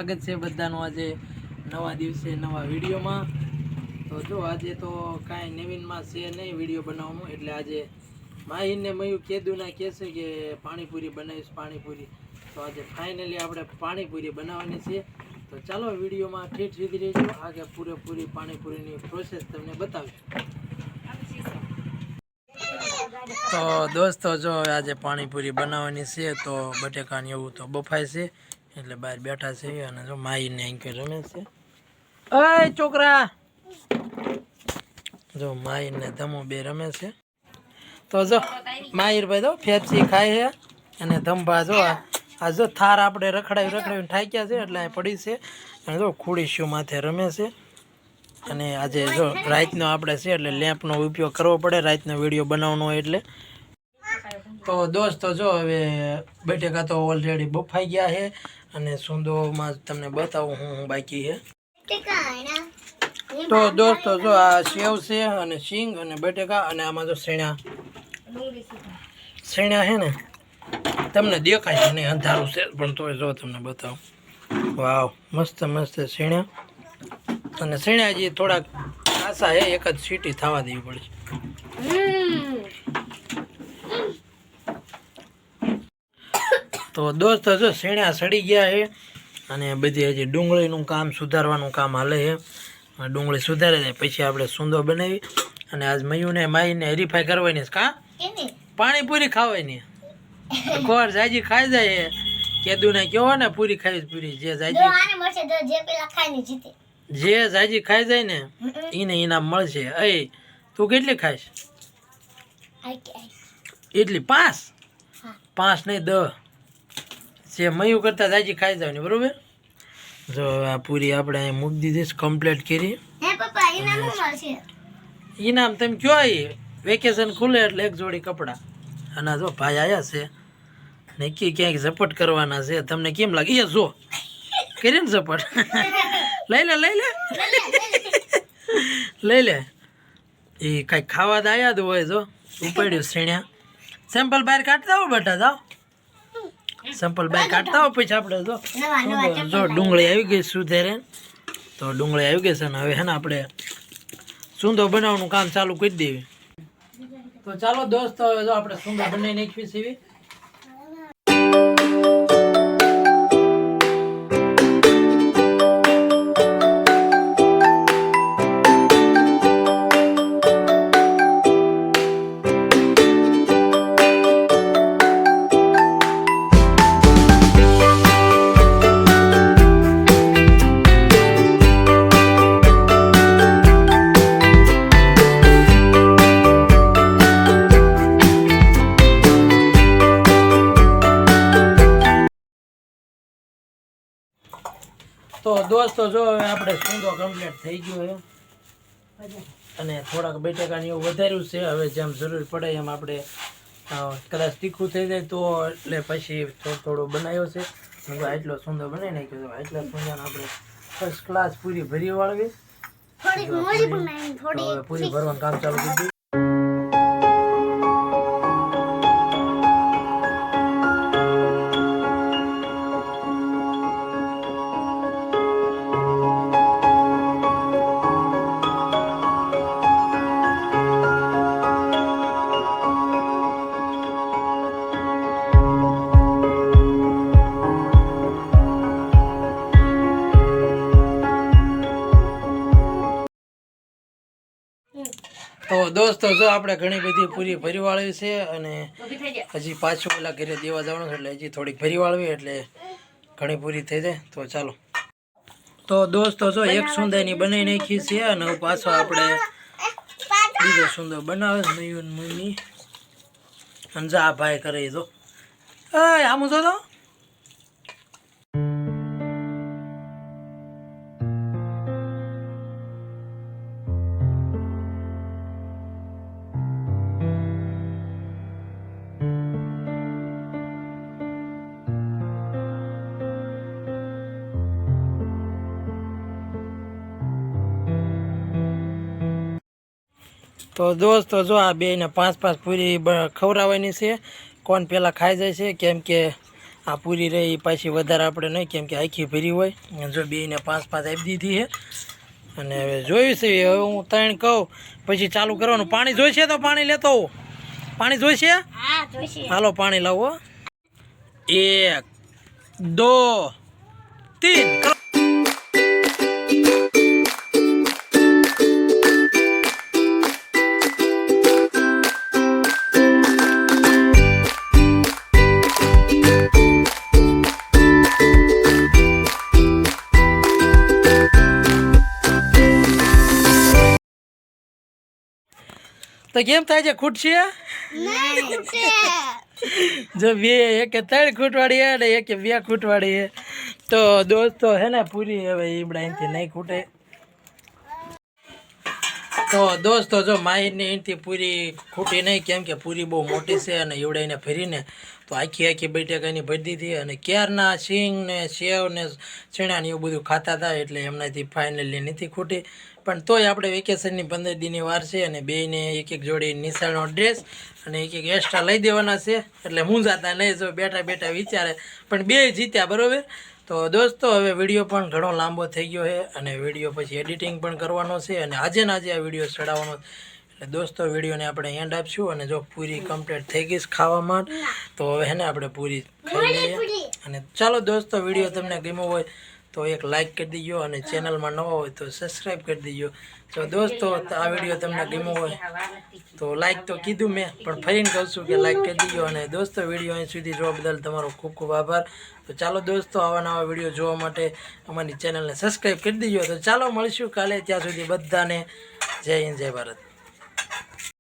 સ્વાગત છે બધાનું આજે નવા દિવસે નવા વિડીયોમાં। તો જો આજે તો કાંઈ નવીનમાં છે નહીં વિડીયો બનાવવાનું, એટલે આજે માહીને મયું કેદુના કહેશે કે પાણીપુરી બનાવીશ પાણીપુરી। તો આજે ફાઇનલી આપણે પાણીપુરી બનાવવાની છે। તો ચાલો વિડીયોમાં ઠીક સુધી રહેજો, આગે પૂરેપૂરી પાણીપુરીની પ્રોસેસ તમને બતાવીશ। તો દોસ્તો જો આજે પાણીપુરી બનાવવાની છે, તો બટેકાને એવું તો બફાય છે એટલે બહાર બેઠા છે અને જો માઈને અહીં રમે છે। અય છોકરા, જો માઈને ધમો બે રમે છે। તો જો માહિરભાઈ તો ફેફસી ખાય છે અને ધંભા જો આ જો થાર આપણે રખડાવીને થાક્યા છે એટલે પડી છે અને જો ખુડીશું માથે રમે છે। અને આજે જો રાતનો આપણે છે એટલે લેમ્પનો ઉપયોગ કરવો પડે, રાતનો વિડીયો બનાવવાનો હોય એટલે। તો દોસ્તો જો હવે બટેકા તો ઓલરેડી બફાઈ ગયા છે અને સૂંદોમાં તમને બતાવું હું બાકી છે। તો દોસ્તો જો આ સેવ છે અને સિંગ અને બટેકા અને આમાં જો સૈણા છે ને, તમને દેખાય છે નહીં, અંધારું છે પણ તોય જો તમને બતાવું। વાવ, મસ્ત મસ્ત સૈણા, અને સૈણા હજી થોડાક આશા છે, એક જ સીટી થવા દેવી પડશે। તો દોસ્તો જો સૈણા સડી ગયા છે અને બધી હજી ડુંગળીનું કામ સુધારવાનું કામ હાલે છે। ડુંગળી સુધારી જાય પછી આપણે સૂંદો બનાવી અને આજ મયુને માઈને હરીફાઈ કરવાની છે। કા પાણીપુરી ખાવાની કોર જાજી ખાઈ જાય, કેદુને કહો ને પૂરી ખાવી પૂરી, જે જાજી ખાઈ જાય ને એને ઇનામ મળશે। અય તું કેટલી ખાઈશ? એટલી 5 નહીં 10, જે મયું કરતા જાજી ખાઈ જાય ને, બરોબર? જો આ પૂરી આપણે અહીં મૂકી દીધી, કમ્પ્લીટ કરી। ઇનામ તમે કયો, વેકેશન ખુલે એટલે એક જોડી કપડાં। અને જો ભાઈ આવ્યા છે, નક્કી ક્યાંક ઝપટ કરવાના છે, તમને કેમ લાગે? એ જો કરી ને ઝપટ, લઈ લે એ કાંઈક ખાવા તો આવ્યા જ હોય। જો ઉપાડ્યું સૈણા, સેમ્પલ બહાર કાઢતા હો બેટા, જાઓ સેમ્પલ બહાર કાઢતા હો પછી આપણે જો ડુંગળી આવી ગઈ સુધારે, તો ડુંગળી આવી ગઈ છે ને હવે હે ને આપણે સૂંદો બનાવવાનું કામ ચાલુ કરી દેવી। તો ચાલો દોસ્તો હવે જો આપણે સૂંદો બનાવી નાખવી છે। તો દોસ્તો જો હવે આપણે સૂંદો કમ્પ્લીટ થઈ ગયો છે અને થોડાક બટેકાને એવું વધાર્યું છે। હવે જેમ જરૂર પડે એમ આપણે કદાચ તીખું થઈ જાય તો એટલે પછી થોડું બનાવ્યો છે। આટલો સૂંદો બનાવી નાખ્યો, આટલા સૂંદાને આપણે ફર્સ્ટ ક્લાસ પૂરી ભરી વાળવી, પૂરી ભરવાનું કામ ચાલુ કરી દીધું। તો દોસ્તો જો આપણે ઘણી બધી પૂરી ભરી વાળવી છે અને હજી પાછું ઓલા ઘરે દેવા જવાનું છે એટલે હજી થોડીક ભરી વાળવી એટલે ઘણી પૂરી થઈ જાય। તો ચાલો, તો દોસ્તો જો એક સૂંદાની બનાવી નાખી છે અને પાછો આપણે બીજો સૂંદો બનાવે મયુન મમ્મી અને જા ભાઈ કરે તો આમ જો તો તો દોસ્તો જો આ બેને 5-5 પૂરી ખવડાવવાની છે। કોણ પહેલાં ખાઈ જાય છે, કેમ કે આ પૂરી રહી પાછી વધારે આપણે નહીં, કેમ કે આખી ભરી હોય. જો બેને 5-5 આપી દીધી છે. અને હવે જોયું છે, હવે હું 3 કહું પછી ચાલુ કરવાનું. પાણી જોઈશે તો પાણી લેતો આવો. પાણી જોઈશે? હાલો પાણી લાવો. 1 2 3 તો કેમ થાય છે? ખૂટશે? જો 2 1 3 ખૂટવાડી હે ને 1 2 ખૂટવાડી હે. તો દોસ્તો હે ને પૂરી હવે ઈબડાઈથી નહીં ખૂટે. તો દોસ્તો જો માહિરની અહીંથી પૂરી ખૂટી નહીં, કેમ કે પૂરી બહુ મોટી છે અને ઈવડાઈને ભરીને તો આખી બટેકાની ભરી દીધી. અને ક્યારના સિંગ ને સેવ ને ચણા ને એવું બધું ખાતા હતા એટલે એમનાથી ફાઇનલી નથી ખૂટી. પણ તોય આપણે વેકેશનની 15 દીની વાર છે અને બેયને 1 જોડી નિશાળનો ડ્રેસ અને 1 એક્સ્ટ્રા લઈ દેવાના છે. એટલે હું જાતા નહીં, જો બેઠા વિચારે પણ બે જીત્યા, બરાબર. તો દોસ્તો હવે વિડીયો પણ ઘણો લાંબો થઈ ગયો છે અને વિડીયો પછી એડિટિંગ પણ કરવાનો છે અને આજે આ વિડીયો ચડાવવાનો. એટલે દોસ્તો વિડીયોને આપણે એન્ડ આપશું. અને જો પૂરી કમ્પ્લીટ થઈ ગઈ ખાવામાં, તો હવે હે ને આપણે પૂરી ખાઈ લઈએ. અને ચાલો દોસ્તો, વિડીયો તમને ગમ્યો હોય તો એક લાઇક કરી દીજો અને ચેનલમાં નવા હોય તો સબસ્ક્રાઈબ કરી દીજો. તો દોસ્તો આ વિડીયો તમને ગમ્યો હોય તો લાઇક તો કીધું મેં, પણ ફરીને કહું છું કે લાઇક કરી દીજો. અને દોસ્તો વિડીયો અહીં સુધી જોવા બદલ તમારો ખૂબ ખૂબ આભાર. તો ચાલો દોસ્તો, આવા નવા વિડીયો જોવા માટે અમારી ચેનલને સબસ્ક્રાઈબ કરી દીજો. તો ચાલો મળીશું કાલે, ત્યાં સુધી બધાને જય હિન્દ જય ભારત.